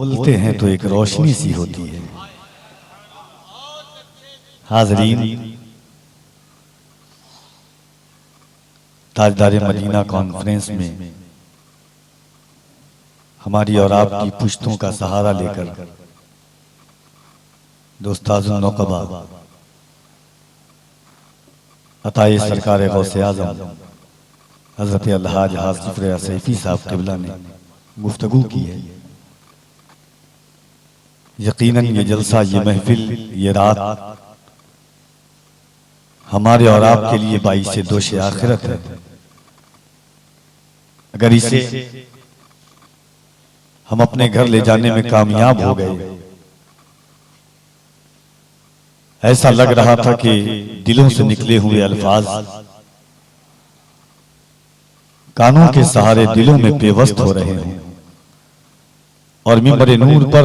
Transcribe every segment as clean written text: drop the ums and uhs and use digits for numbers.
बोलते हैं तो एक रोशनी सी होती है। हाज़रीन, ताजदार मदीना कॉन्फ्रेंस में हमारी और आपकी पुश्तों का सहारा लेकर दोस्ताज़ुन नौकबा अताए सरकार गौसे आज़म हज़रत अलहाज हाज़िफ सैफी साहब क़िबला ने गुफ्तगू की है। यकीनन ये जलसा, ये महफिल, ये रात हमारे और आपके लिए बाइसे दोषे आखिरत है। अगर इसे हम अपने घर ले जाने में कामयाब हो गए, ऐसा लग रहा था कि दिलों से निकले हुए अल्फाज कानों के सहारे दिलों में पेवस्त हो रहे हैं और मिंबर नूर पर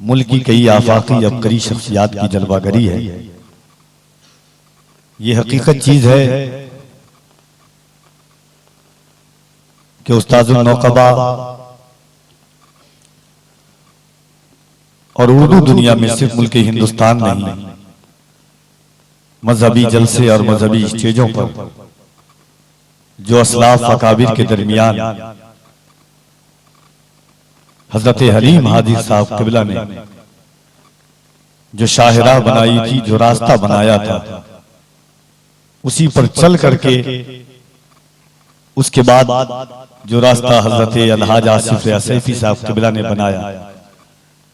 मुल्क की कई आफाकी अबकरी शख्सियात की जलवागरी है। ये हकीकत चीज है कि उस्ताजुन नौकबा और उर्दू दुनिया में सिर्फ मुल्क हिंदुस्तान नहीं, मजहबी जलसे और मजहबी स्टेजों पर जो असलाफ अकाबिर के दरमियान हजरत हलीम हाजी साहब क़िबला ने जो शाहराह बनाई थी, जो रास्ता बनाया था, उसी पर चल करके उसके बाद जो रास्ता हजरत अलहाज आसिफ सैफी साहब क़िबला ने बनाया,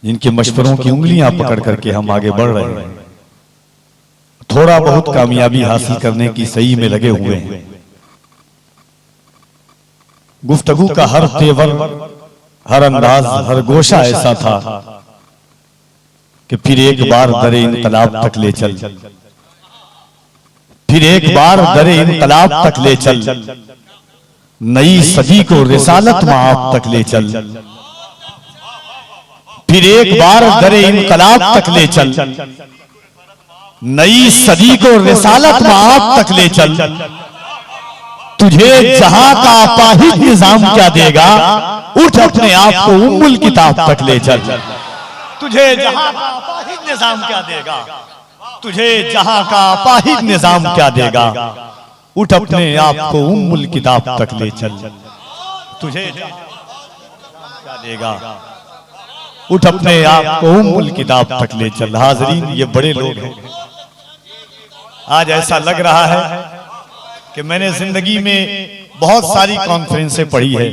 जिनके मशवरों की उंगलियां पकड़ करके हम आगे बढ़ रहे हैं, थोड़ा बहुत कामयाबी हासिल करने की सही में लगे हुए हैं। गुफ्तगू का हर तेवर, हर अंदाज, हर गोशा ऐसा था कि फिर एक बार दरे इनकलाब तक ले चल, फिर एक बार दरे इनकलाब तक ले चल, नई सदी को रिसालत में आप तक ले चल, फिर एक बार दरे इनकलाब तक ले चल, नई सदी को रिसालत में आप तक ले चल। तुझे जहां का अपाहिज निजाम क्या देगा, उठ अपने आप को उम्मुल किताब तक ले चल। तुझे जहां का अपाहिज निजाम क्या देगा, तुझे जहां का अपाहिज निजाम क्या देगा, उठ अपने आप को उम्मुल किताब तक ले चल। तुझे क्या देगा, उठ अपने आप को उम्मुल किताब तक ले चल। हाज़रीन, ये बड़े लोग हैं। आज ऐसा लग रहा है कि मैंने जिंदगी में बहुत सारी कॉन्फ्रेंसें पढ़ी है।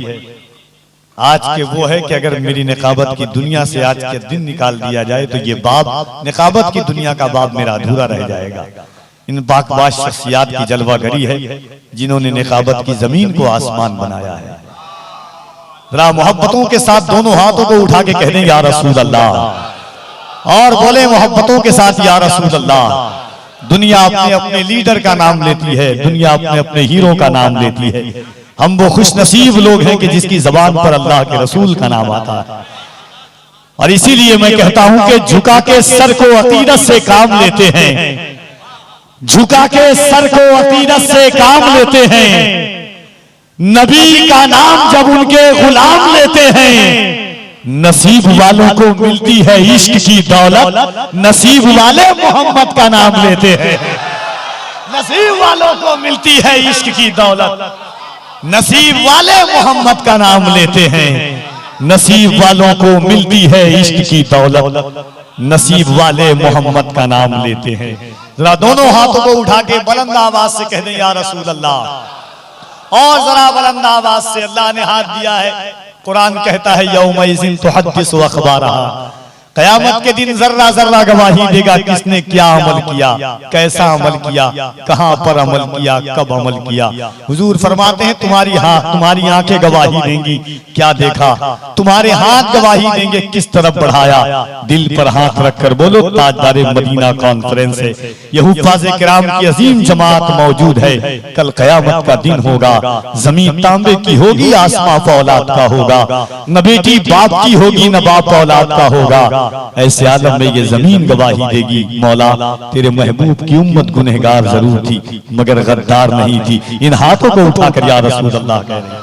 आज के वो है कि अगर मेरी निकाबत की दुनिया से आज के दिन निकाल दिया जाए तो ये बाब, निकाबत की दुनिया का बाब मेरा अधूरा रह जाएगा। इन बाकबाज शख्सियात की जलवागरी है जिन्होंने निकाबत की जमीन को आसमान बनाया है। जरा मोहब्बतों के साथ दोनों हाथों को उठा के कह दें या रसूल अल्लाह, और बोले मोहब्बतों के साथ या रसूल अल्लाह। दुनिया अपने अपने लीडर का नाम लेती है, दुनिया अपने अपने हीरो का नाम लेती है। हम वो खुश नसीब लोग हैं कि जिसकी जबान पर अल्लाह के रसूल का नाम आता है। और इसीलिए मैं कहता हूं कि झुका के सर को अकीदत से काम लेते हैं, झुका के सर को अकीदत से काम लेते हैं। नबी का नाम जब उनके गुलाम लेते हैं, नसीब वालों को मिलती है इश्क की दौलत, नसीब वाले मोहम्मद का नाम लेते हैं। नसीब वालों को मिलती है इश्क की दौलत, नसीब वाले मोहम्मद का नाम लेते हैं। नसीब वालों को मिलती है इश्क की दौलत, नसीब वाले मोहम्मद का नाम लेते हैं। जरा दोनों हाथों को उठा के बुलंद आवाज से कह दें या रसूल अल्लाह। और जरा बुलंद आवाज से, अल्लाह ने हाथ दिया है। कुरान कहता है यौमइज़िन तुहद्दिसु अख़बारहा, क़यामत के दिन जर्रा जर्रा गवाही देगा किसने क्या अमल किया, कैसा अमल किया, कहां पर अमल किया, कब अमल किया। हुजूर फरमाते हैं तुम्हारी आंखें गवाही देंगी क्या देखा, तुम्हारे हाथ गवाही देंगे किस तरफ बढ़ाया। दिल पर हाथ रखकर बोलो ताजदार मदीना कॉन्फ्रेंस है, ये हुफ़ाज़े किराम की अजीम जमात मौजूद है। कल क़यामत का दिन होगा, जमीन तांबे की होगी, आसमां फौलाद का होगा, न बेटी बाप की होगी न बाप औलाद का होगा। ऐसे आलम में ये जमीन गवाही देगी मौला तेरे महबूब की उम्मत गुनहगार जरूर थी मगर गद्दार नहीं थी। इन हाथों को उठाकर या रसूल अल्लाह कह रहे हैं,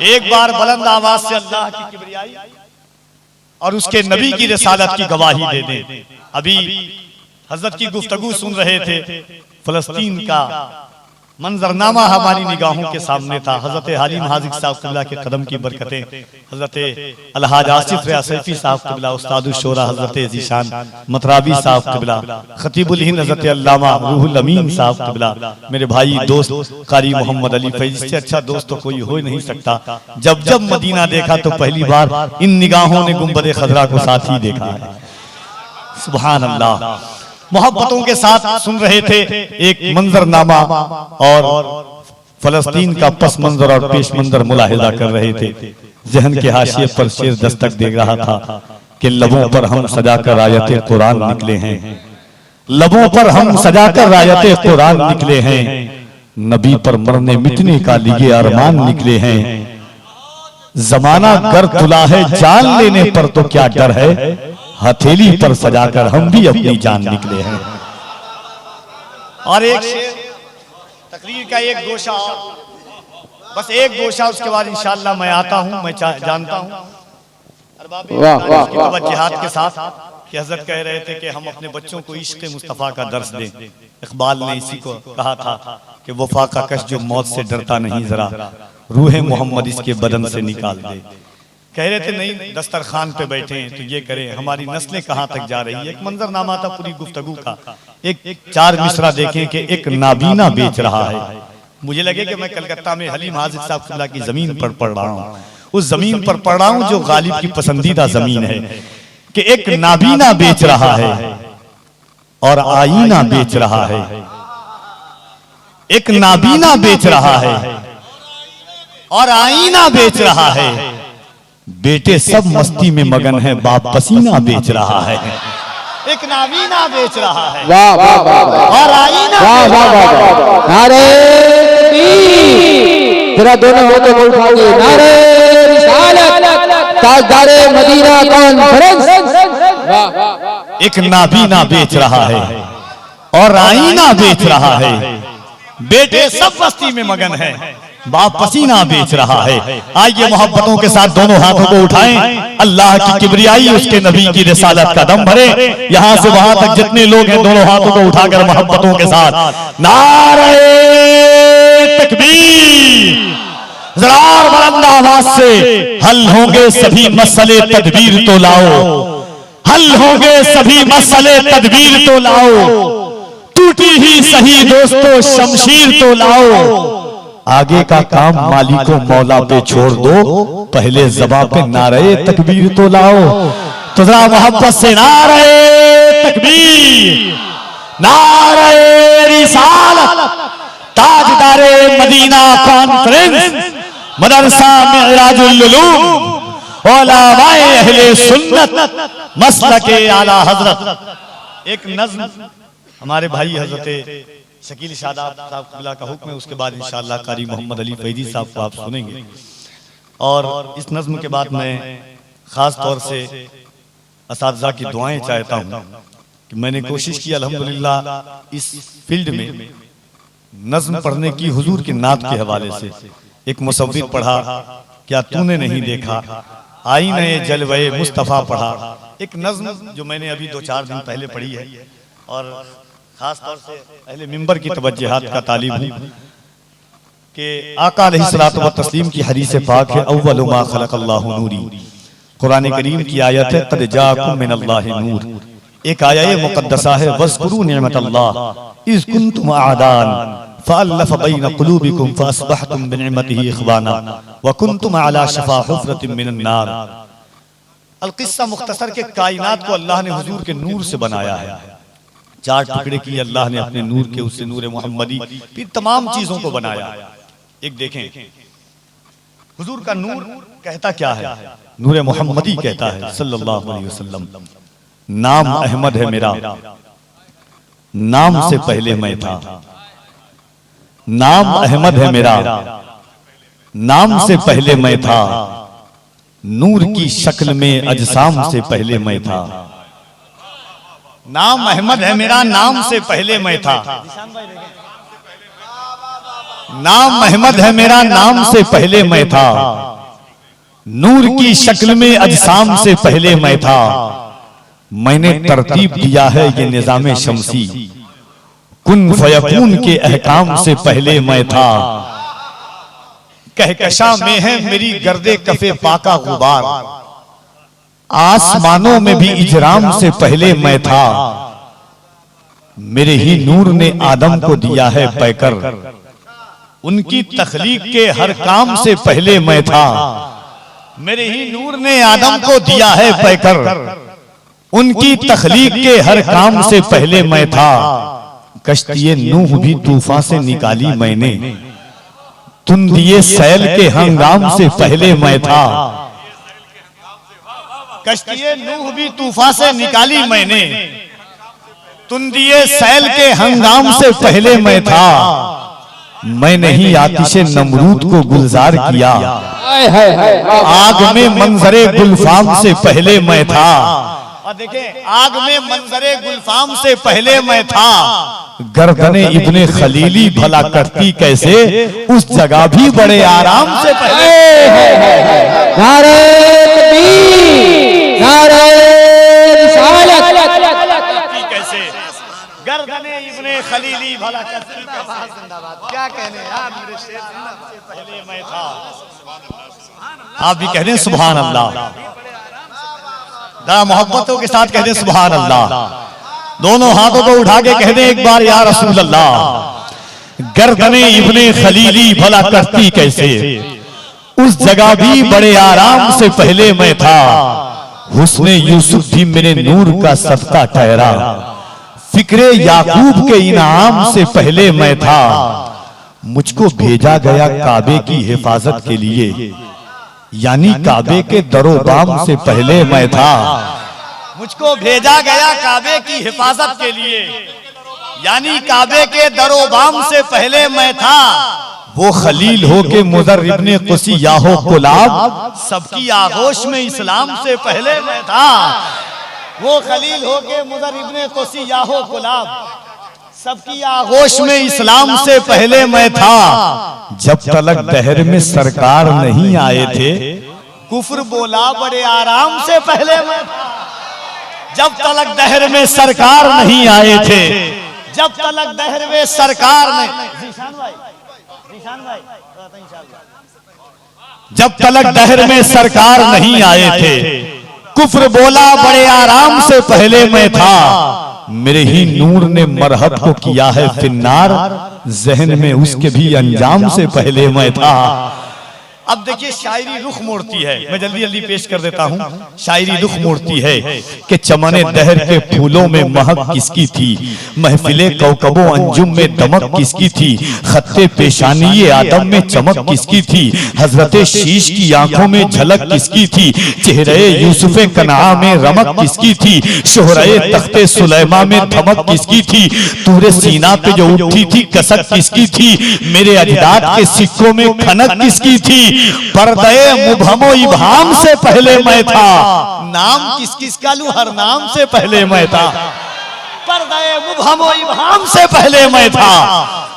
एक बार बुलंद आवाज से अल्लाह की किबरियाई और उसके नबी की रिसालत की गवाही दे दें। अभी हजरत की गुफ्तगू सुन रहे थे, फलस्तीन का मंजरनामा हमारी निगाहों के सामने था। हजरत हालिम हाजिक साहब क़िबला के कदम की बरकतें, हजरत अलहाज आसिफ रियासती साहब क़िबला, उस्तादुल शोरा हजरत ज़ीशान मतराबी साहब क़िबला, खतीबुल हिंद हजरत अल्लामा रूहुल अमीन साहब क़िबला, मेरे भाई दोस्त कारी मोहम्मद अली फैज़, से अच्छा दोस्त तो कोई हो ही नहीं सकता। जब जब मदीना देखा तो पहली बार इन निगाहों ने गुंबद खजरा को साथ ही देखा है। सुभान अल्लाह। मोहब्बतों के साथ सुन रहे थे एक मंजरनामा और फलस्तीन का पस मंजर और पेश मंजर मुलाहिजा कर रहे थे। जहन के हाशिए पर शेर दस्तक दे रहा था कि लबों पर हम सजाकर आयते कुरान निकले हैं, लबों पर हम सजाकर आयते कुरान निकले हैं, नबी पर मरने मिटने का लिए अरमान निकले हैं। जमाना गर तुला है जान लेने पर तो क्या डर है, हथेली पर सजाकर हम भी अपनी जान निकले हैं। और एक तकरीर का एक गोशा, बस एक गोशा, उसके बाद इंशाअल्लाह मैं आता हूं। मैं जानता हूं जिहाद के साथ कि हजरत कह रहे थे कि हम अपने बच्चों को इश्क़ मुस्तफ़ा का दर्स दें। इकबाल ने इसी को कहा था कि वफा का कश जो मौत से डरता नहीं, जरा रूह मोहम्मद इसके बदन से निकाल दे। कह रहे थे नहीं दस्तरखान पे बैठे हैं तो ये करें, हमारी नस्लें कहाँ तक जा रही है। एक मंजरनामा था पूरी गुफ्तगू का, एक 4 मिसरा देखें कि एक नाबीना बेच रहा है। मुझे लगे कि मैं कलकत्ता में हलीम हाजिर साहब क़िबला की जमीन पर पढ़ रहा हूँ, उस जमीन पर पढ़ रहा हूँ जो गालिब की पसंदीदा जमीन है, कि एक नाबीना बेच रहा है और आईना बेच रहा है। एक नाबीना बेच रहा है और आईना बेच रहा है। बेटे सब मस्ती में मगन है, बाप पसीना बेच रहा है। एक नाबीना बेच रहा है, वाह वाह वाह, और आईना नारे जरा दोनों हाथों को उठा के नारे रिसालत ताजदारे मदीना कॉन्फ्रेंस। एक नाबीना बेच रहा है और आईना बेच रहा है। बेटे सब मस्ती में मगन है, बाप पसीना बेच रहा है। आइए मोहब्बतों के साथ दोनों हाथों को उठाएं, अल्लाह की किबरियाई उसके नबी की रिसालत का दम भरे। यहां से वहां तक जितने लोग हैं दोनों हाथों को उठाकर मोहब्बतों के साथ नारे तकबीर, ज़रा बुलंद आवाज से हल होंगे सभी मसले तदबीर तो लाओ, हल होंगे सभी मसले तदबीर तो लाओ, टूटी ही सही दोस्तों शमशीर तो लाओ। आगे का काम मालिको मौला पे छोड़ दो, पहले ज़बां पे नारे तकबीर तो लाओ। तो जरा मोहब्बत से नारे तकबीर, नारे रिसालत, ताजदारे मदीना कॉन्फ्रेंस, मदरसा मिअराजुल उलूम, उलमाए अहले सुन्नत, मसलके आला हजरत। एक नज़्म हमारे भाई हजरत शकील शादाब साहब क़िबला का हुक्म है, उसके बाद इंशाअल्लाह कारी मोहम्मद अली फैज़ी साहब को आप सुनेंगे। और इस नज़्म के बाद मैं ख़ास तौर से असातिज़ा की दुआएं चाहता हूँ कि मैंने कोशिश की अल्हम्दुलिल्लाह इस फील्ड में नज़्म पढ़ने की, हुजूर की नात के हवाले से। एक मुसव्विर पढ़ा, क्या तूने नहीं देखा, आईने जलवे मुस्तफ़ा पढ़ा। एक नज़्म जो मैंने अभी 2-4 दिन पहले पढ़ी है और खास तौर से अहले मिंबर की तवज्जुहात का तालिब हूँ कि आका अलैहिस्सलातु व तस्लीम की हदीस पाक है, अव्वलु मा खलक़ल्लाहु नूरी। कुरान करीम की आयत है, क़द जाअकुम मिनल्लाहि नूर। एक आयत मुक़द्दसा है, वज़कुरू निअमतल्लाह इज़ कुंतुम आदान फ़अल्लफ़ बैन क़ुलूबिकुम फ़अस्बहतुम बिनिअमतिही इख़वाना व कुंतुम अला शफ़ा हुफ़रतिन मिनन नार। अल-क़िस्सा मुख़्तसर के कायनात को अल्लाह ने हुजूर के नूर से बनाया है। 4 टुकड़े किए अल्लाह ने अपने नूर के, उससे नूर मोहम्मदी, फिर तमाम चीजों को बनाया। एक देखें हुजूर का नूर कहता क्या है, नूर मोहम्मदी कहता है सल्लल्लाहु अलैहि वसल्लम, नाम अहमद है मेरा, नाम से पहले मैं था। नाम अहमद है मेरा, नाम से पहले मैं था, नूर की शक्ल में अजसाम से पहले मैं था। नाम अहमद है मेरा, नाम से पहले मैं था। नाम अहमद है मेरा, नाम से पहले मैं था। नूर की शक्ल में अजसाम से पहले मैं था, मैंने तरतीब दिया है ये निजाम शमसी। कुन फयकून के अहकाम से पहले मैं था, कहकशा में है मेरी गर्दे कफे पाका गुबार। आसमानों में भी इजराम से पहले मैं था, मेरे ही नूर ने आदम को दिया है पैकर। उनकी तख्लीक के हर काम से पहले मैं था, मेरे ही नूर ने आदम को दिया है पैकर। उनकी तख्लीक के हर काम से पहले मैं था, कश्तिये नूह भी तूफान से निकाली मैंने। तुम दिए सैल के हंगाम से पहले मैं था, कश्तिये नूह भी तूफान से निकाली मैंने। तुम दिए सैल के हंगाम से पहले मैं था, मैं नहीं आतिशे नमरूद को गुलजार किया। आग में मंजरे गुलफाम से पहले मैं था। और देखें, आग में मंजरे गुलफाम से पहले मैं था, गर्दने इब्ने खलीली भला करती कैसे, उस जगह भी बड़े आराम से पहले। नारे तकबीर, नारे रिसालत, कैसे गर्दने इब्ने खलीली भला करती कैसे। क्या कहने यार, मेरे शेर से पहले मैं था। आप भी कह दें सुभान अल्लाह, मोहब्बतों के साथ कह दें सुभान अल्लाह। दोनों हाथों को उठा के कह दें एक बार या रसूल अल्लाह। गर्दने इब्ने खलीली भला करती कैसे, उस जगह भी बड़े आराम से पहले मैं था। हुस्ने यूसुफ भी मेरे नूर का सदका ठहरा, फिक्रे याकूब के इनाम से पहले मैं था। मुझको भेजा गया काबे की हिफाजत के लिए, यानी काबे के दरोबाम से पहले मैं था। मुझको भेजा गया काबे की हिफाजत के लिए, यानी काबे के दरोबाम से पहले मैं था। वो खलील हो के मुदर इब्ने कुसी याहो कुलाब, सबकी आगोश में इस्लाम से पहले मैं था। वो खलील हो के मुदर इब्ने कुसी याहो कुलाब, सबकी आगोश में इस्लाम से पहले मैं था। जब तलक दहर में सरकार नहीं आए थे, कुफ्र बोला बड़े आराम से पहले मैं था। जब तलक दहर में सरकार नहीं आए थे, जब तलक दहर में सरकार नहीं, जब तलक दहर में सरकार नहीं आए थे, कुफ्र बोला बड़े आराम से पहले मैं था। मेरे ही नूर ने मरहत को किया है फिन्नार, जहन में उसके भी अंजाम से पहले मैं था। अब देखिए शायरी रुख मोड़ती है, मैं जल्दी जल्दी पेश कर देता हूँ। शायरी रुख मोड़ती है कि चमने दहर के फूलों में महक किसकी थी, महफिले कौकबो अंजुम में दमक किसकी थी, खत्ते पेशानी आदम में चमक किसकी थी, हजरत शीश की आंखों में झलक किसकी थी, चेहरे यूसुफ कनाआ में रमक किसकी थी, शोहरे तख्ते सुलेमा में धमक किसकी थी, तूरे सीना पे जो उठी थी कसक किसकी थी, मेरे अजदाद के सिक्कों में खनक किसकी थी। पर्दे मुबहमो इबहाम से पहले मैं था, नाम किस किस का लूं, हर नाम से पहले मैं था। पर्दे मुबहमो इबहाम से पहले मैं था,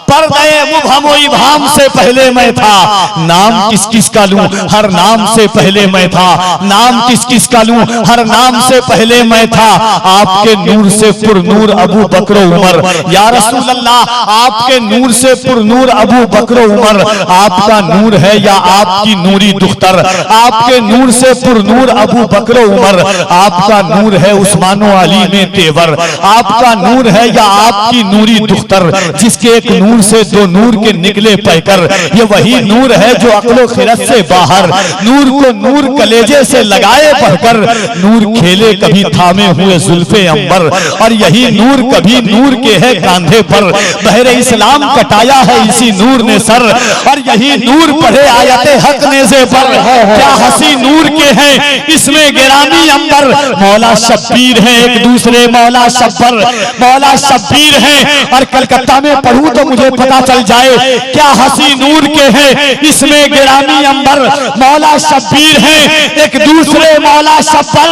पर्दे मुबहमो इबहाम से पहले मैं था। नाम किस किस का लूं, हर नाम से पहले मैं था। नाम किस किस का लूं, हर नाम से पहले मैं था। आपके नूर से पुरनूर अबू बकर उमर, या रसूल अल्लाह आपके नूर से पुरनूर अबू बकर उमर। आपका नूर है या आपकी नूरी दुख्तर, आपके नूर से पुरनूर अबू बकर उमर। आपका नूर है उस्मानो अली में तेवर, आपका नूर है या आपकी नूरी दुख्तर, जिसके एक नूर से दो नूर के निकले पैकर। ये वही नूर है जो अक्लो खिरत से बाहर, नूर को नूर कलेजे से लगाए बढ़कर, नूर खेले कभी थामे हुए जुल्फे अंबर, और यही नूर कभी नूर के है कांधे पर। बहरे इस्लाम कटाया है इसी नूर ने सर, और यही नूर पढ़े आयते हक नेज़े पर। क्या हंसी नूर के हैं इसमें गिरामी अंबर, मौला शब्बीर है एक दूसरे मौला शब्बर, मौला शब्बीर है। और कलकत्ता में पढ़ूं तो मुझे पता चल जाए, क्या हंसी नूर के हैं इसमें गिरामी अंबर, मौला शब्बीर है एक दूसरे मौला शब्बर।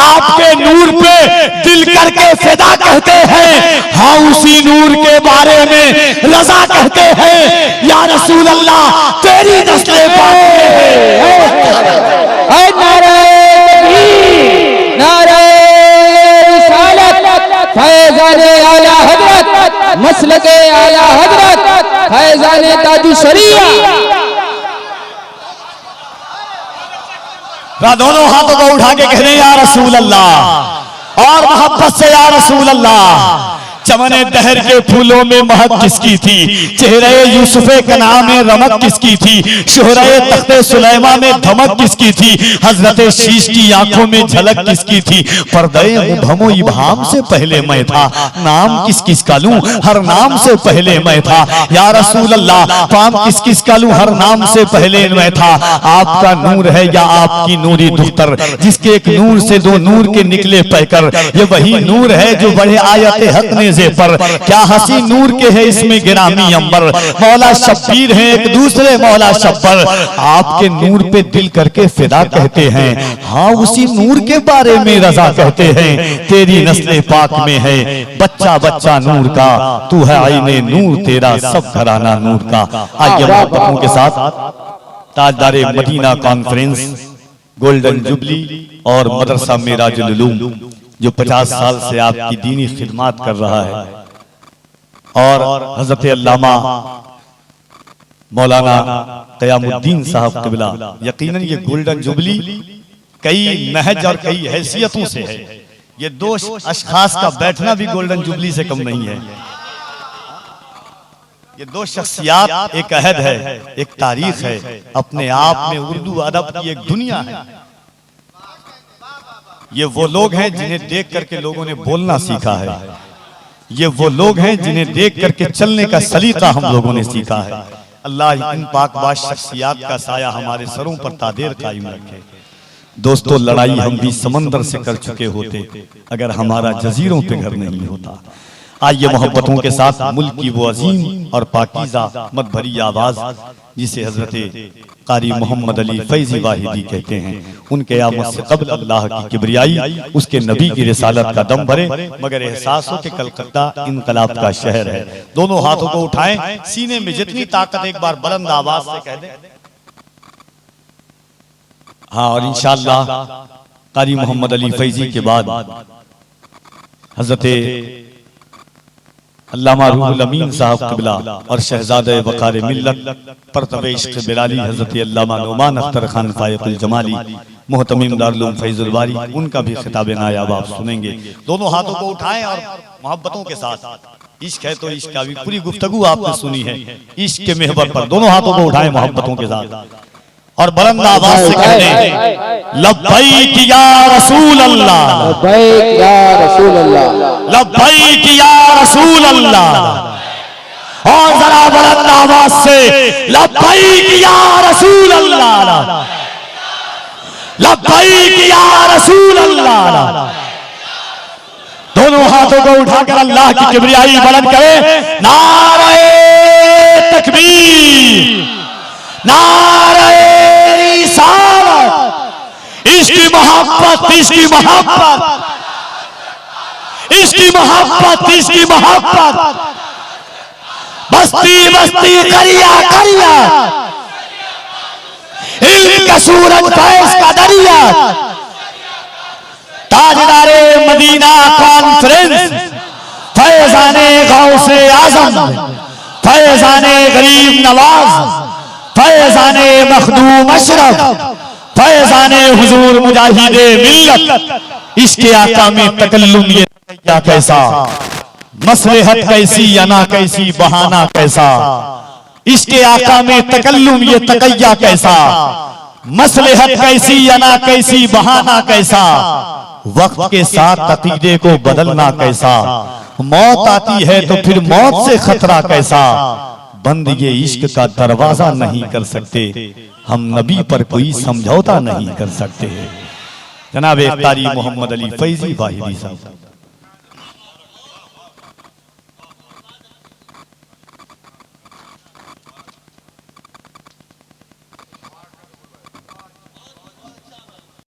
आपके नूर पे दिल करके फिदा कहते हैं, हाँ उसी नूर के बारे में रजा कहते हैं। या रसूल अल्लाह तेरी नस्लें पाक हैं। मसलके आला हजरत फैजाने ताजु शरिया। दोनों हाथों को उठा के कह रहे हैं या रसूल अल्लाह, और मोहब्बत से या रसूल अल्लाह। चमने दहर के फूलों में महक किसकी थी, चेहरे यूसुफे कनाम में रमक किसकी थी, शोहरे तख्ते सुलेमा में धमक किसकी थी, हजरत शीश की आंखों में झलक किसकी थी। पर्दे मुबहमो इबहाम से पहले मैं था, नाम किस किस का लूं, हर नाम से पहले मैं था। या रसूल अल्लाह, पाम किस किस का लूं, हर नाम से पहले मैं था। आपका नूर है या आपकी नूरी दुख्तर, जिसके एक नूर से दो नूर के निकले पैकर, ये वही नूर है जो बढ़े आयत हक ने पर। क्या हंसी नूर के है इसमें गिरामी अंबर, मौला शब्बीर है एक दूसरे मौला शब्बर। आपके नूर पे दिल करके फिदा कहते हैं, हाँ उसी नूर के बारे में रजा कहते हैं। तेरी नस्ल पाक में है बच्चा बच्चा नूर का, तू है आईने नूर तेरा सब घराना नूर का। आइए मोहब्बतों के साथ ताजदारे मदीना कॉन्फ्रेंस, गोल्डन जुबली और मदरसा मेराजुल उलूम जो 50 साल से आपकी दीनी खिदमत कर रहा है, और हजरत अल्लामा मौलाना क़यामुद्दीन साहब क़िबला, यकीनन ये गोल्डन जुबली कई महज और कई हैसियतों से है। ये दो अशखास का बैठना भी गोल्डन जुबली से कम नहीं है। ये दो शख्सियात एक अहद है, एक तारीख है, अपने आप में उर्दू अदब की एक दुनिया है। ये वो लोग हैं जिन्हें देख करके लोगों ने बोलना सीखा है, ये वो लोग हैं जिन्हें देख करके चलने का सलीका हम लोगों ने सीखा है। अल्लाह इन पाकबाज शख्सियात का साया हमारे सरों पर तादेर कायम रखे। दोस्तों, लड़ाई हम भी समंदर से कर चुके होते अगर हमारा जजीरों पे घर नहीं होता। आइए मोहब्बतों के साथ मुल्क की वो अजीम और पाकीज़ा मत भरी आवाज जिसे हजरत कारी मोहम्मद अली फैजी वाहिदी कहते हैं, उनके आमद से कबल अल्लाह की किबरियाई, उसके नबी की रिसालत का दम भरे। मगर एहसास हो कि कलकत्ता इनकलाब का शहर है। दोनों हाथों को उठाएं, सीने में जितनी ताकत एक बार बुलंद आवाज से कह दें हाँ। और इंशाअल्लाह कारी मोहम्मद अली फैजी के बाद हजरत अल्लामा रूहुल अमीन साहब क़िबला और शहजादे वक़ार मिल्लत परतवे इश्क़ बिलाली हजरत अल्लामा नुमान अख्तर खान फायकुल जमाली मुहतमिम दारुल उलूम फैजुल बारी, उनका भी खिताब नायाब आप सुनेंगे। दोनों हाथों को उठाएं और मोहब्बतों के साथ, इश्क है तो इश्क का भी पूरी गुफ्तगू आपने सुनी है, इश्क के महवर पर दोनों हाथों को उठाएं मोहब्बतों के साथ और बुलंद आवाज से कहते लब्बैक या रसूल अल्लाह, लब्बैक या रसूल अल्लाह, लब्बैक या रसूल अल्लाह। और जरा बुलंद आवाज से लब्बैक या रसूल अल्लाह, लब्बैक या रसूल अल्लाह। दोनों हाथों को उठाकर अल्लाह की किबरियाई बुलंद करें। नारे तकबीर, नारे रिसालत, इसकी मोहब्बत, इसकी मोहब्बत, इसकी मोहब्बत, इसकी मोहब्बत। बस्ती बस्ती करिया करिया, इल्म का सूरज फैज का दरिया। ताजदारे मदीना कॉन्फ्रेंस, फैजाने गौसे आजम, फैजाने गरीब नवाज, फैजाने मखदूम अशरफ, फैजाने हुजूर मुजाहिदे मिल्लत। इसके आका में तकल्लुम ये तकैया कैसा, मसलहत कैसी अना कैसी, बहाना कैसा। इसके आका में तकल्लुम ये तकैया कैसा, मसलहत कैसी अना कैसी, बहाना कैसा। वक्त के साथ अकीदे को बदलना कैसा, मौत आती है तो फिर मौत से खतरा कैसा। बंद ये इश्क का दरवाजा नहीं कर सकते, हम नबी पर कोई समझौता नहीं कर सकते। जनाब कारी मोहम्मद अली फैजी वाहिदी साहब।